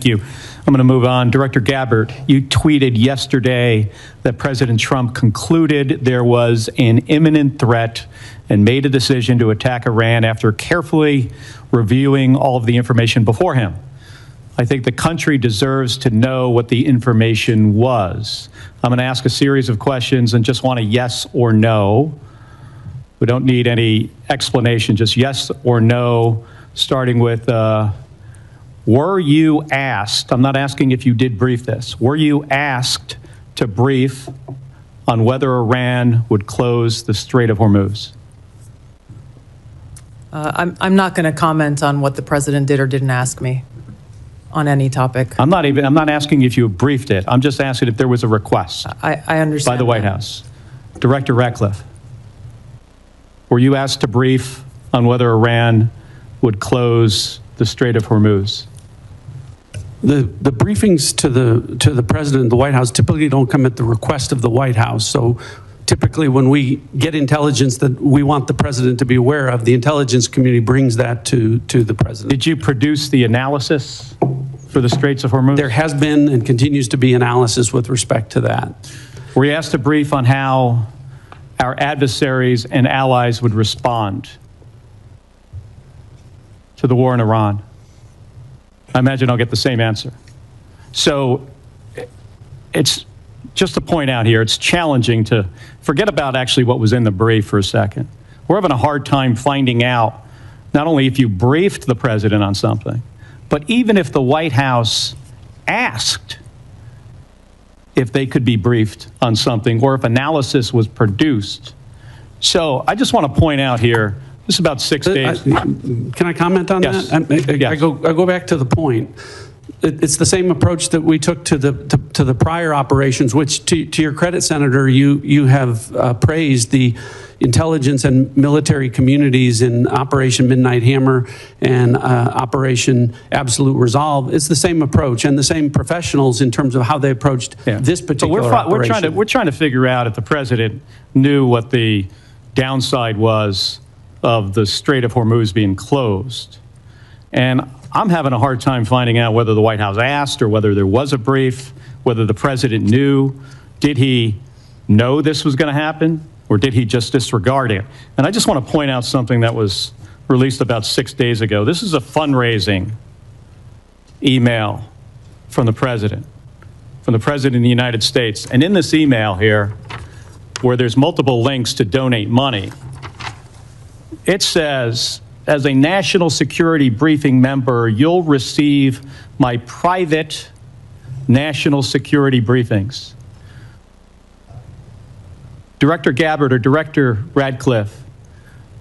you. I'm going to move on. Director Gabbard, you tweeted yesterday that President Trump concluded there was an imminent threat and made a decision to attack Iran after carefully reviewing all of the information before him. I think the country deserves to know what the information was. I'm going to ask a series of questions and just want a yes or no. We don't need any explanation, just yes or no, starting with were you asked, I'm not asking if you did brief this, were you asked to brief on whether Iran would close the Strait of Hormuz? I'm not going to comment on what the president did or didn't ask me on any topic. I'm not asking if you briefed it. I'm just asking if there was a request. I understand by the White House. Director Ratcliffe, were you asked to brief on whether Iran would close the Strait of Hormuz? The briefings to the president of the White House typically don't come at the request of the White House. So typically when we get intelligence that we want the president to be aware of, the intelligence community brings that to the president. Did you produce the analysis for the Straits of Hormuz? There has been and continues to be analysis with respect to that. Were you asked to brief on how our adversaries and allies would respond to the war in Iran? I imagine I'll get the same answer. So it's just to point out here, it's challenging to forget about actually what was in the brief for a second. We're having a hard time finding out not only if you briefed the president on something, but even if the White House asked if they could be briefed on something or if analysis was produced. So I just want to point out here, this is about 6 days. Can I comment on Yes. that? Yes. I go back to the point. It's the same approach that we took to the prior operations, which to your credit, Senator, you have praised the intelligence and military communities in Operation Midnight Hammer and Operation Absolute Resolve. It's the same approach and the same professionals in terms of how they approached this particular operation. We're trying to figure out if the president knew what the downside was of the Strait of Hormuz being closed. And I'm having a hard time finding out whether the White House asked or whether there was a brief, whether the president knew. Did he know this was going to happen, or did he just disregard it? And I just want to point out something that was released about 6 days ago. This is a fundraising email from the president of the United States. And in this email here, where there's multiple links to donate money, it says, as a national security briefing member, you'll receive my private national security briefings. Director Gabbard or Director Ratcliffe,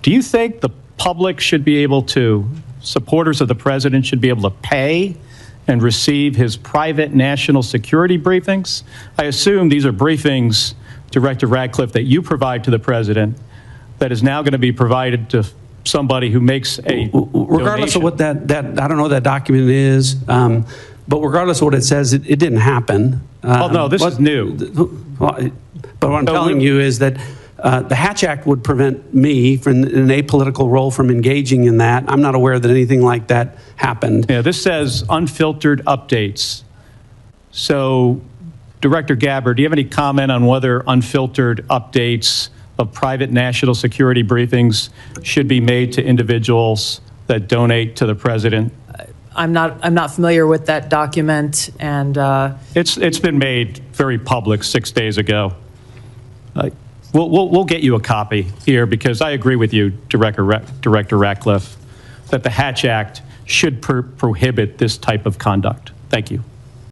do you think the public should be able to, supporters of the president should be able to pay and receive his private national security briefings? I assume these are briefings, Director Ratcliffe, that you provide to the president that is now going to be provided to somebody who makes a regardless donation. of what that I don't know what that document is, but regardless of what it says, it didn't happen. Oh, no, this is new. But what I'm telling you is that the Hatch Act would prevent me from an apolitical role from engaging in that. I'm not aware that anything like that happened. Yeah, this says unfiltered updates. So, Director Gabbard, do you have any comment on whether unfiltered updates of private national security briefings should be made to individuals that donate to the president? I'm not familiar with that document, and It's been made very public 6 days ago. We'll get you a copy here because I agree with you, Director Ratcliffe, that the Hatch Act should prohibit this type of conduct. Thank you.